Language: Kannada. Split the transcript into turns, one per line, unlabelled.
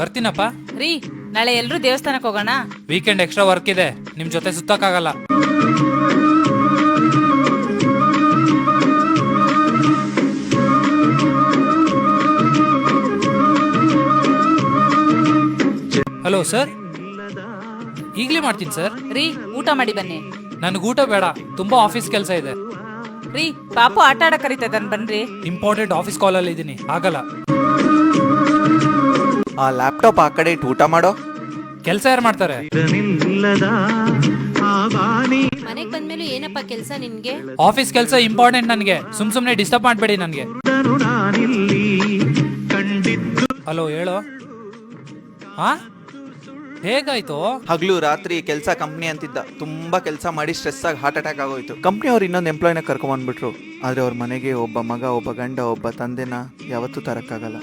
ಬರ್ತೀನಪ್ಪ.
ರೀ, ನಾಳೆ ಎಲ್ರೂ ದೇವಸ್ಥಾನಕ್ಕೆ ಹೋಗೋಣ.
ವೀಕೆಂಡ್ ಎಕ್ಸ್ಟ್ರಾ ವರ್ಕ್ ಇದೆ, ನಿಮ್ ಜೊತೆ ಸುತ್ತಕ್ಕಾಗಲ್ಲ. ಹಲೋ ಸರ್, ಈಗಲೇ ಮಾಡ್ತೀನಿ ಸರ್.
ರೀ, ಊಟ ಮಾಡಿ ಬನ್ನಿ.
ನನಗೆ ಊಟ ಬೇಡ, ತುಂಬಾ ಆಫೀಸ್ ಕೆಲಸ ಇದೆ.
ರೀ, ಪಾಪು ಆಟ ಆಡಕ್ ಕರೀತದನ್ ಬನ್ರಿ.
ಇಂಪಾರ್ಟೆಂಟ್ ಆಫೀಸ್ ಕಾಲಲ್ಲಿ ಇದ್ದೀನಿ, ಆಗಲ್ಲ.
ಆ ಲ್ಯಾಪ್ಟಾಪ್ ಆ ಕಡೆ ಇಟ್ಟು ಊಟ ಮಾಡೋ.
ಕೆಲಸ ಯಾರು ಮಾಡ್ತಾರೆ?
ಮನೆಗ್ ಬಂದ್ಮೇಲೂ ಏನಪ್ಪ ಕೆಲ್ಸ ನಿನ್ಗೆ?
ಆಫೀಸ್ ಕೆಲಸ ಇಂಪಾರ್ಟೆಂಟ್ ನನಗೆ, ಸುಮ್ನೆ ಡಿಸ್ಟರ್ಬ್ ಮಾಡಬೇಡಿ ನನಗೆ. ಹಲೋ, ಹೇಳೋ. ಹಾ, ಹೇಗಾಯ್ತು?
ಹಗ್ಲು ರಾತ್ರಿ ಕೆಲಸ ಕಂಪ್ನಿ ಅಂತಿದ್ದ, ತುಂಬಾ ಕೆಲಸ ಮಾಡಿ ಸ್ಟ್ರೆಸ್ ಆಗಿ ಹಾರ್ಟ್ ಅಟ್ಯಾಕ್ ಆಗೋಯ್ತು. ಕಂಪ್ನಿ ಅವ್ರು ಇನ್ನೊಂದು ಎಂಪ್ಲಾಯ್ನ ಕರ್ಕೊಂಡ್ಬಂದ್ಬಿಟ್ರು. ಆದ್ರೆ ಅವ್ರ ಮನೆಗೆ ಒಬ್ಬ ಮಗ, ಒಬ್ಬ ಗಂಡ, ಒಬ್ಬ ತಂದೆನ ಯಾವತ್ತೂ ತರಕ್ಕಾಗಲ್ಲ.